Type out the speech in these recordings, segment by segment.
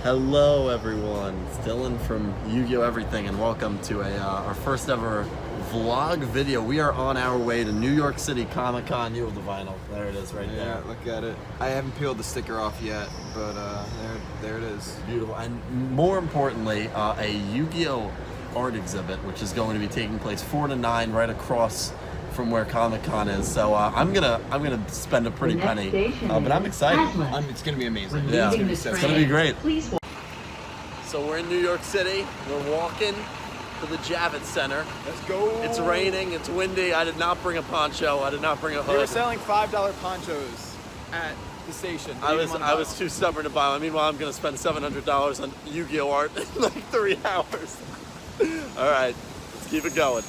Hello everyone, it's Dylan from Yugioh Everything and welcome to our first ever vlog video. We are on our way to New York City Comic-Con. You have the vinyl, there it is right there. Yeah, look at it. I haven't peeled the sticker off yet, but there it is. Beautiful, and more importantly, a Yu-Gi-Oh art exhibit which is going to be taking place 4 to 9 right across from where Comic-Con is. So I'm gonna spend a pretty penny, but I'm excited. It's gonna be amazing. Yeah, it's gonna be great. Please. So we're in New York City. We're walking to the Javits Center. Let's go. It's raining. It's windy. I did not bring a poncho. I did not bring a hood. They were selling $5 ponchos at the station. I was too stubborn to buy one. Meanwhile, I'm gonna spend $700 on Yu-Gi-Oh art in like 3 hours. All right, let's keep it going.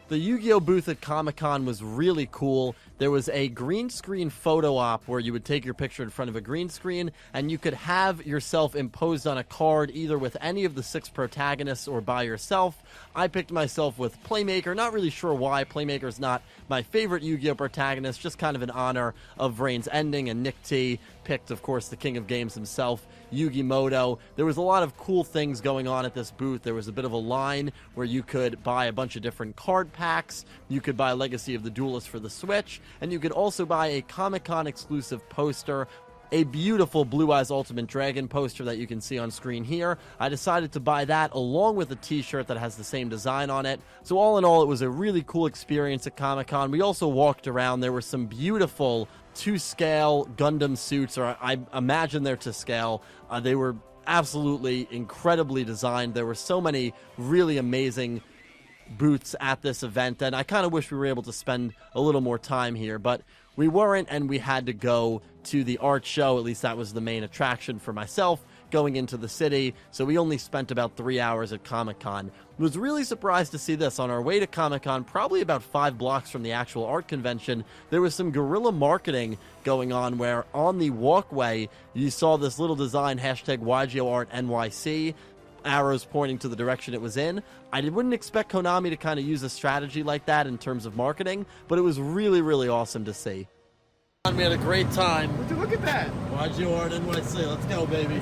The Yu-Gi-Oh booth at Comic-Con was really cool. There was a green screen photo op where you would take your picture in front of a green screen and you could have yourself imposed on a card either with any of the 6 protagonists or by yourself. I picked myself with Playmaker, not really sure why. Playmaker's not my favorite Yu-Gi-Oh protagonist, just kind of in honor of Reign's ending, and Nick T picked, of course, the king of games himself, Yugimoto. There was a lot of cool things going on at this booth. There was a bit of a line where you could buy a bunch of different card packs. You could buy Legacy of the Duelist for the Switch, and you could also buy a Comic-Con exclusive poster, a beautiful Blue Eyes Ultimate Dragon poster that you can see on screen here. I decided to buy that along with a t-shirt that has the same design on it. So all in all, it was a really cool experience at Comic-Con. We also walked around. There were some beautiful to-scale Gundam suits, or I imagine they're to scale. They were absolutely incredibly designed. There were so many really amazing booths at this event, and I kind of wish we were able to spend a little more time here, but we weren't, and we had to go to the art show. At least that was the main attraction for myself going into the city, so we only spent about 3 hours at Comic-Con. Was really surprised to see this. On our way to Comic-Con, probably about 5 blocks from the actual art convention, there was some guerrilla marketing going on where on the walkway you saw this little design, hashtag Yugioh Art NYC, arrows pointing to the direction it was in. I wouldn't expect Konami to kind of use a strategy like that in terms of marketing, but it was really, really awesome to see. We had a great time. Look at that. Yugioh Art NYC, let's go, baby.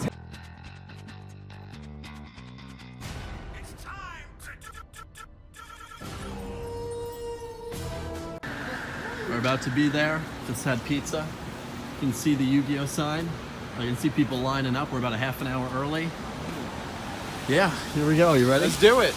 We're about to be there. Just had pizza. You can see the Yu-Gi-Oh sign. I can see people lining up. We're about a half an hour early. Yeah, here we go. You ready? Let's do it.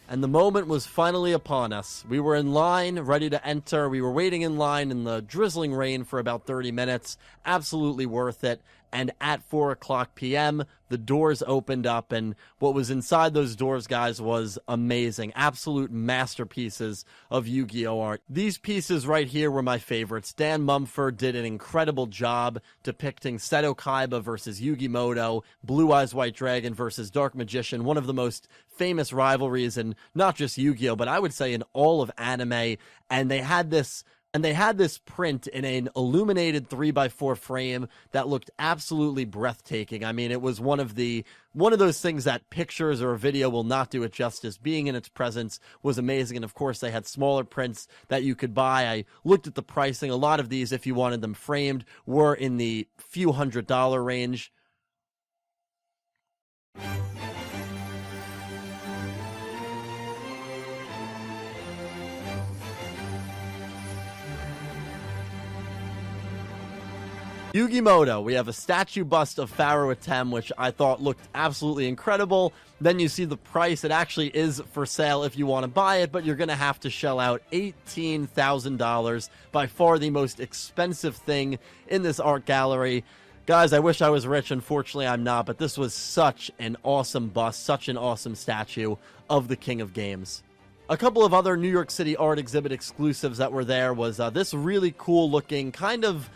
And the moment was finally upon us. We were in line, ready to enter. We were waiting in line in the drizzling rain for about 30 minutes. Absolutely worth it. And at 4 o'clock p.m., the doors opened up, and what was inside those doors, guys, was amazing. Absolute masterpieces of Yu-Gi-Oh art. These pieces right here were my favorites. Dan Mumford did an incredible job depicting Seto Kaiba versus Yugimoto, Blue Eyes White Dragon versus Dark Magician, one of the most famous rivalries in not just Yu-Gi-Oh, but I would say in all of anime. And they had this print in an illuminated 3x4 frame that looked absolutely breathtaking. I mean, it was one of those things that pictures or a video will not do it justice. Being in its presence was amazing. And of course, they had smaller prints that you could buy. I looked at the pricing. A lot of these, if you wanted them framed, were in the few $100 range. Yugimoto, we have a statue bust of Pharaoh Atem, which I thought looked absolutely incredible. Then you see the price. It actually is for sale if you want to buy it, but you're going to have to shell out $18,000, by far the most expensive thing in this art gallery. Guys, I wish I was rich. Unfortunately, I'm not, but this was such an awesome bust, such an awesome statue of the King of Games. A couple of other New York City art exhibit exclusives that were there was this really cool looking kind of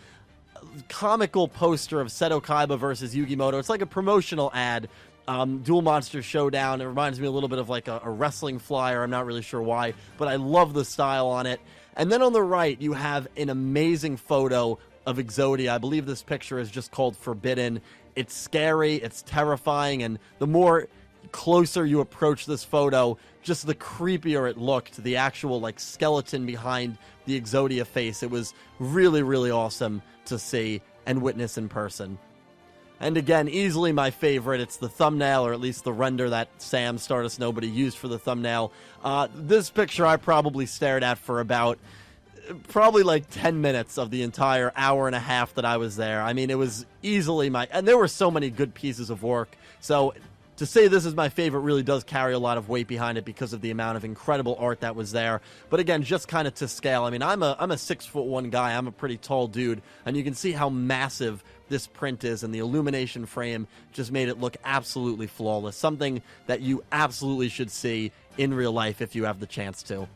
comical poster of Seto Kaiba versus Yugimoto. It's like a promotional ad. Duel Monster Showdown. It reminds me a little bit of like a wrestling flyer. I'm not really sure why, but I love the style on it. And then on the right, you have an amazing photo of Exodia. I believe this picture is just called Forbidden. It's scary, it's terrifying, and the more closer you approach this photo, just the creepier it looked, the actual like skeleton behind the Exodia face. It was really, really awesome to see and witness in person. And again, easily my favorite. It's the thumbnail, or at least the render that Sam Stardust Nobody used for the thumbnail. This picture I probably stared at for about probably like 10 minutes of the entire hour and a half that I was there. I mean, it was easily and there were so many good pieces of work. So to say this is my favorite really does carry a lot of weight behind it because of the amount of incredible art that was there. But again, just kind of to scale. I mean, I'm a 6'1" guy. I'm a pretty tall dude, and you can see how massive this print is, and the illumination frame just made it look absolutely flawless. Something that you absolutely should see in real life if you have the chance to.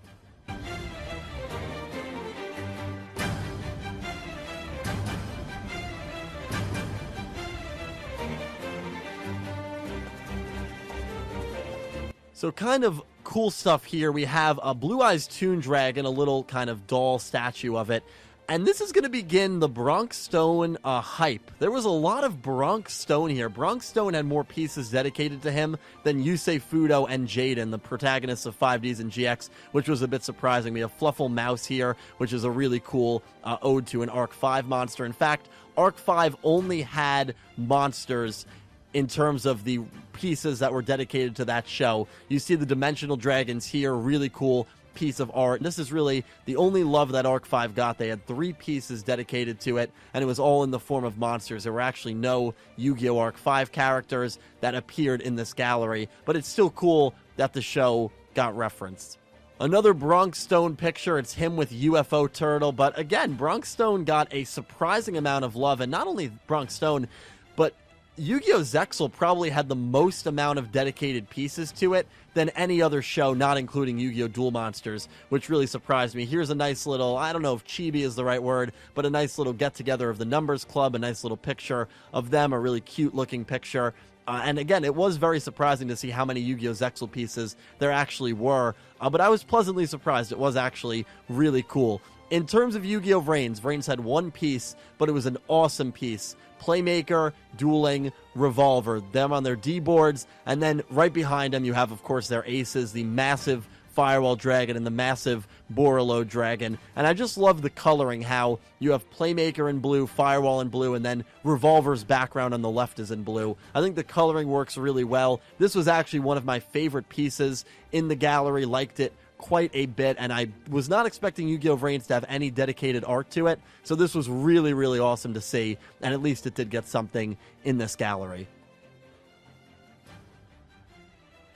So kind of cool stuff here. We have a Blue Eyes Toon Dragon, a little kind of doll statue of it. And this is going to begin the Bronx Stone hype. There was a lot of Bronx Stone here. Bronx Stone had more pieces dedicated to him than Yusei Fudo and Jaden, the protagonists of 5Ds and GX, which was a bit surprising. We have Fluffle Mouse here, which is a really cool ode to an Arc 5 monster. In fact, Arc 5 only had monsters in terms of the pieces that were dedicated to that show. You see the Dimensional Dragons here, really cool piece of art. This is really the only love that Arc 5 got. They had 3 pieces dedicated to it, and it was all in the form of monsters. There were actually no Yu-Gi-Oh! Arc 5 characters that appeared in this gallery, but it's still cool that the show got referenced. Another Bronx Stone picture, it's him with UFO Turtle, but again, Bronx Stone got a surprising amount of love, and not only Bronx Stone, but Yu-Gi-Oh! Zexal probably had the most amount of dedicated pieces to it than any other show, not including Yu-Gi-Oh! Duel Monsters, which really surprised me. Here's a nice little, I don't know if chibi is the right word, but a nice little get-together of the Numbers Club, a nice little picture of them, a really cute-looking picture. And again, it was very surprising to see how many Yu-Gi-Oh! Zexal pieces there actually were, but I was pleasantly surprised. It was actually really cool. In terms of Yu-Gi-Oh! Vrains had 1 piece, but it was an awesome piece. Playmaker, Dueling, Revolver, them on their D-boards, and then right behind them you have, of course, their aces, the massive Firewall Dragon and the massive Borolo Dragon. And I just love the coloring, how you have Playmaker in blue, Firewall in blue, and then Revolver's background on the left is in blue. I think the coloring works really well. This was actually one of my favorite pieces in the gallery, liked it quite a bit, and I was not expecting Yu-Gi-Oh! Vrains to have any dedicated art to it, so this was really, really awesome to see, and at least it did get something in this gallery.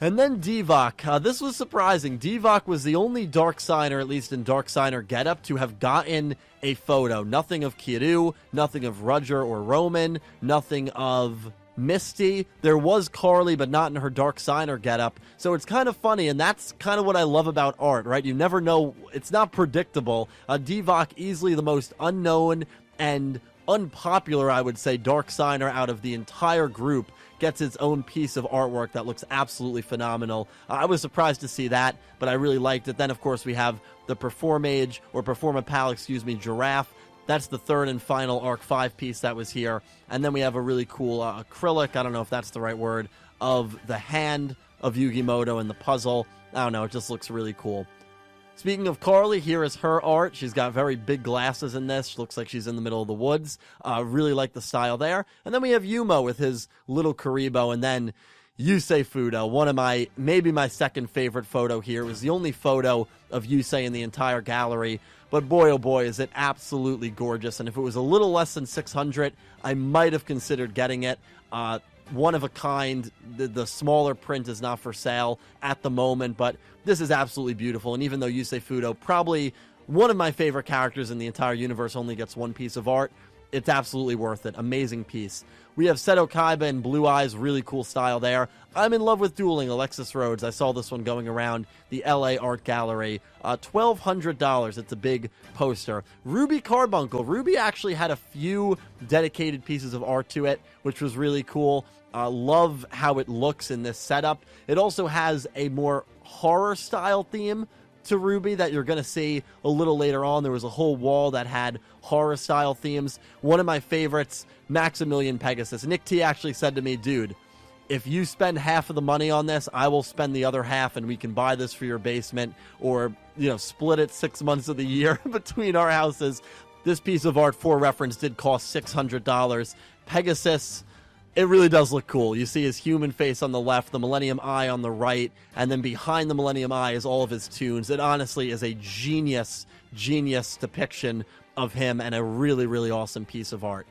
And then Divok. This was surprising. Divok was the only Dark Signer, at least in Dark Signer getup, to have gotten a photo. Nothing of Kiryu, nothing of Roger or Roman, nothing of Misty. There was Carly, but not in her Dark Signer getup. So it's kind of funny, and that's kind of what I love about art, right? You never know. It's not predictable. Divok, easily the most unknown and unpopular, I would say, Dark Signer out of the entire group, gets its own piece of artwork that looks absolutely phenomenal. I was surprised to see that, but I really liked it. Then, of course, we have the Performapal, Giraffe. That's the third and final Arc 5 piece that was here. And then we have a really cool acrylic, I don't know if that's the right word, of the hand of Yugimoto and the puzzle. I don't know, it just looks really cool. Speaking of Carly, here is her art. She's got very big glasses in this. She looks like she's in the middle of the woods. Really like the style there. And then we have Yumo with his little Karibo, and then Yusei Fudo, one of maybe my second favorite photo here. It was the only photo of Yusei in the entire gallery. But boy, oh boy, is it absolutely gorgeous. And if it was a little less than 600, I might have considered getting it. One of a kind. The smaller print is not for sale at the moment, but this is absolutely beautiful. And even though Yusei Fudo, probably one of my favorite characters in the entire universe, only gets 1 piece of art, it's absolutely worth it. Amazing piece. We have Seto Kaiba and Blue Eyes, really cool style there. I'm in love with Dueling, Alexis Rhodes. I saw this one going around the LA Art Gallery. $1,200. It's a big poster. Ruby Carbuncle. Ruby actually had a few dedicated pieces of art to it, which was really cool. Love how it looks in this setup. It also has a more horror style theme to Ruby that you're going to see a little later on. There was a whole wall that had horror-style themes. One of my favorites, Maximilian Pegasus. Nick T actually said to me, dude, if you spend half of the money on this, I will spend the other half, and we can buy this for your basement, or, you know, split it 6 months of the year between our houses. This piece of art, for reference, did cost $600. Pegasus, it really does look cool. You see his human face on the left, the Millennium Eye on the right, and then behind the Millennium Eye is all of his tunes. It honestly is a genius depiction of him, and a really, really awesome piece of art.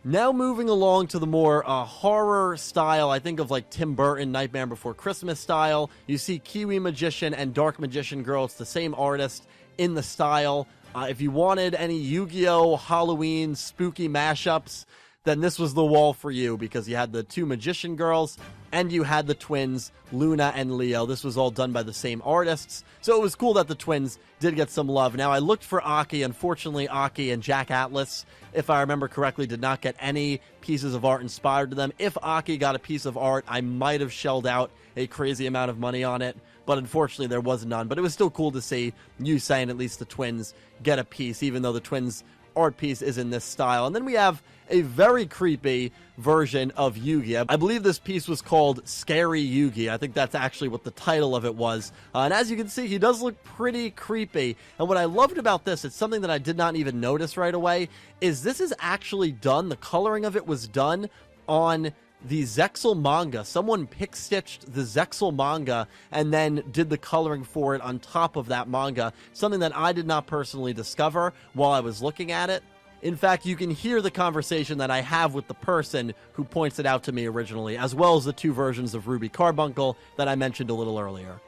Now moving along to the more horror style, I think of like Tim Burton, Nightmare Before Christmas style. You see Kiwi Magician and Dark Magician Girl. It's the same artist in the style. If you wanted any Yu-Gi-Oh! Halloween spooky mashups, then this was the wall for you, because you had the two Magician Girls and you had the twins, Luna and Leo. This was all done by the same artists, so it was cool that the twins did get some love. Now, I looked for Aki. Unfortunately, Aki and Jack Atlas, if I remember correctly, did not get any pieces of art inspired to them. If Aki got a piece of art, I might have shelled out a crazy amount of money on it, but unfortunately there was none. But it was still cool to see Yusei and at least the twins get a piece, even though the twins' art piece is in this style. And then we have a very creepy version of Yugi. I believe this piece was called Scary Yugi. I think that's actually what the title of it was. And as you can see, he does look pretty creepy. And what I loved about this, it's something that I did not even notice right away, is this is actually done, the coloring of it was done on the Zexal manga. Someone pick-stitched the Zexal manga and then did the coloring for it on top of that manga, something that I did not personally discover while I was looking at it. In fact, you can hear the conversation that I have with the person who points it out to me originally, as well as the two versions of Ruby Carbuncle that I mentioned a little earlier.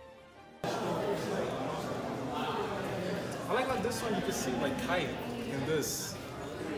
I like on this one you can see like Kite in this.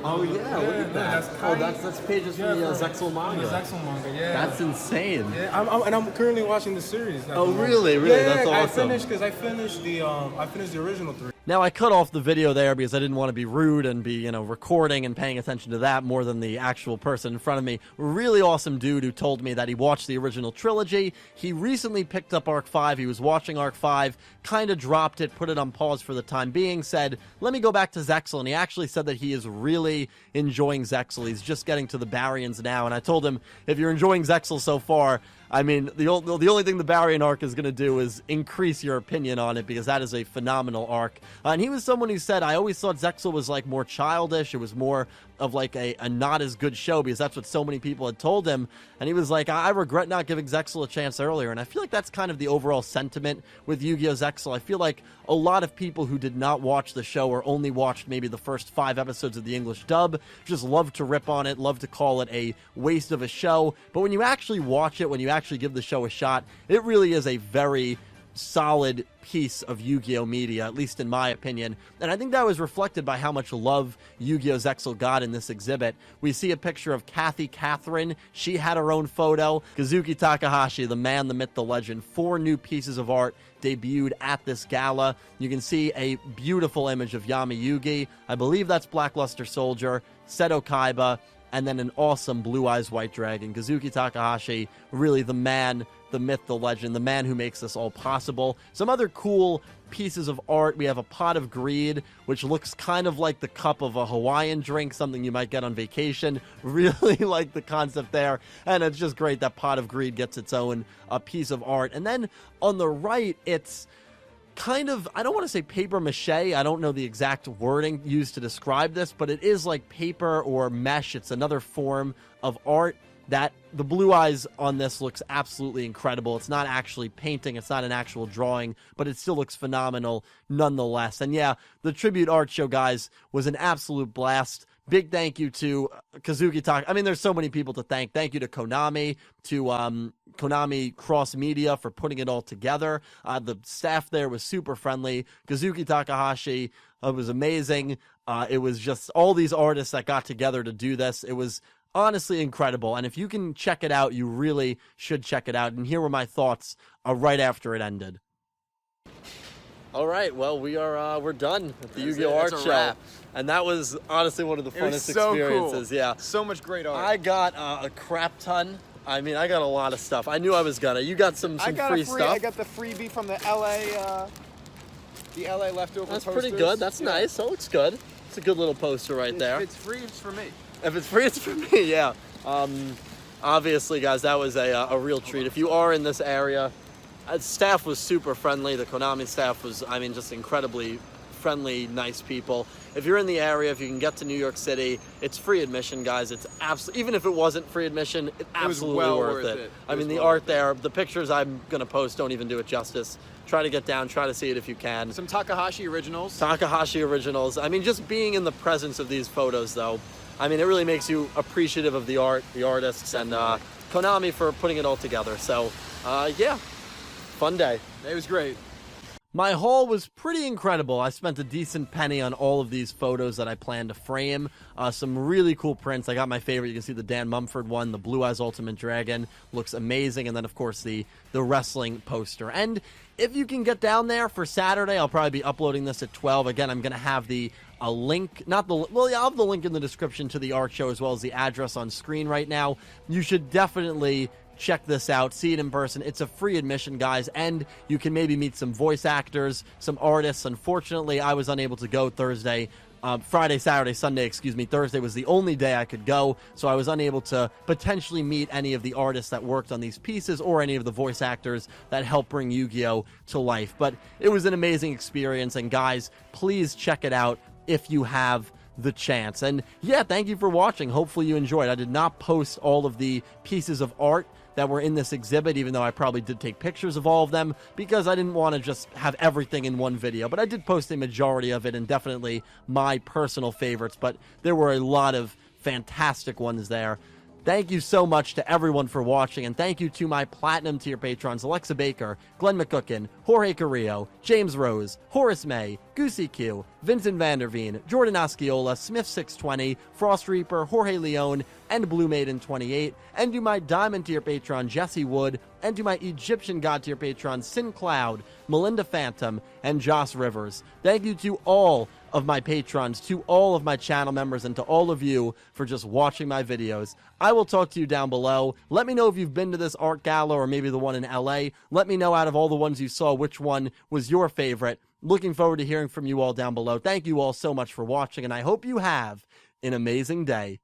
Oh yeah, look at that. That's pages from the Zexal manga. The Zexal manga, yeah. That's insane. Yeah, I'm currently watching the series. Oh really? Really? Yeah, that's awesome. I finished the original 3. Now, I cut off the video there because I didn't want to be rude and be, recording and paying attention to that more than the actual person in front of me. Really awesome dude who told me that he watched the original trilogy. He recently picked up Arc 5. He was watching Arc 5, kind of dropped it, put it on pause for the time being, said, let me go back to Zexal. And he actually said that he is really enjoying Zexal. He's just getting to the Baryons now. And I told him, if you're enjoying Zexal so far, I mean, the only thing the Baryon arc is going to do is increase your opinion on it, because that is a phenomenal arc. And he was someone who said, I always thought Zexal was like more childish. It was more of like a not as good show, because that's what so many people had told him. And he was like, I regret not giving Zexal a chance earlier. And I feel like that's kind of the overall sentiment with Yu-Gi-Oh! Zexal. I feel like a lot of people who did not watch the show or only watched maybe the first 5 episodes of the English dub just love to rip on it, love to call it a waste of a show. But when you actually watch it, when you actually give the show a shot, it really is a very solid piece of Yu-Gi-Oh! Media, at least in my opinion. And I think that was reflected by how much love Yu-Gi-Oh! Zexal got in this exhibit. We see a picture of Kathy Catherine. She had her own photo. Kazuki Takahashi, the man, the myth, the legend. 4 new pieces of art debuted at this gala. You can see a beautiful image of Yami Yugi. I believe that's Blackluster Soldier, Seto Kaiba, and then an awesome Blue Eyes White Dragon. Kazuki Takahashi, really the man, the myth, the legend, the man who makes this all possible. Some other cool pieces of art. We have a Pot of Greed, which looks kind of like the cup of a Hawaiian drink, something you might get on vacation. Really like the concept there. And it's just great that Pot of Greed gets its own piece of art. And then on the right, it's kind of, I don't want to say paper mache. I don't know the exact wording used to describe this, but it is like paper or mesh. It's another form of art. That the blue eyes on this looks absolutely incredible. It's not actually painting, it's not an actual drawing, but it still looks phenomenal nonetheless. And yeah, the tribute art show, guys, was an absolute blast. Big thank you to Kazuki Tak. I mean, there's so many people to thank. Thank you to Konami, to Konami Cross Media for putting it all together. The staff there was super friendly. Kazuki Takahashi was amazing. It was just all these artists that got together to do this. It was honestly incredible. And if you can check it out, you really should check it out. And here were my thoughts right after it ended. All right, well, we're done at the Yu-Gi-Oh! Art Show. Wrap. And that was honestly one of the funnest experiences. Cool. Yeah. So much great art. I got a crap ton. I mean, I got a lot of stuff. I knew I was gonna. You got some free stuff? I got the freebie from the LA The LA leftover That's posters. pretty good. That's nice. That looks good. It's a good little poster right there. If it's free, it's for me. If it's free, it's for me, yeah. Obviously, guys, that was a real treat. If you are in this area, staff was super friendly. The Konami staff was, I mean, just incredibly friendly, nice people. If you're in the area, if you can get to New York City, it's free admission, guys. It's absolutely, even if it wasn't free admission, it's absolutely well worth worth it. it. I mean, the art there, the pictures I'm gonna post don't even do it justice. Try to get down, try to see it if you can. Some Takahashi originals. Takahashi originals. I mean, just being in the presence of these photos, though, I mean, it really makes you appreciative of the art, the artists, Definitely. and Konami for putting it all together. So, yeah, fun day. It was great. My haul was pretty incredible. I spent a decent penny on all of these photos that I plan to frame. Some really cool prints. I got my favorite. You can see the Dan Mumford one, the Blue Eyes Ultimate Dragon. Looks amazing. And then, of course, the wrestling poster. And if you can get down there for Saturday, I'll probably be uploading this at 12. Again, I'm going to have a link, I'll have the link in the description to the art show as well as the address on screen right now. You should definitely check this out, see it in person. It's a free admission, guys, and you can maybe meet some voice actors, some artists. Unfortunately, I was unable to go Friday, Saturday, Sunday, Thursday was the only day I could go, so I was unable to potentially meet any of the artists that worked on these pieces or any of the voice actors that helped bring Yu-Gi-Oh! To life. But it was an amazing experience, and guys, please check it out if you have the chance. And yeah, thank you for watching. Hopefully you enjoyed. I did not post all of the pieces of art that were in this exhibit, even though I probably did take pictures of all of them, because I didn't want to just have everything in one video. But I did post a majority of it, and definitely my personal favorites, but there were a lot of fantastic ones there. Thank you so much to everyone for watching, and thank you to my Platinum tier patrons, Alexa Baker, Glen McGookin, Jorge Carrillo, James Rose, Horace Maye, Goosey Q, Vincent Van Der Veen, Jordan Osceola, Smith620, FrostReaper, Jorge Leon, and Blue Maiden 28, and to my Diamond tier patron, Jesse Wood, and to my Egyptian God tier patrons, Syn Cloud, Melinda Phantom, and Joss Rivers. Thank you to all of my patrons, to all of my channel members, and to all of you for just watching my videos. I will talk to you down below. Let me know if you've been to this art gala or maybe the one in LA. Let me know out of all the ones you saw, which one was your favorite. Looking forward to hearing from you all down below. Thank you all so much for watching, and I hope you have an amazing day.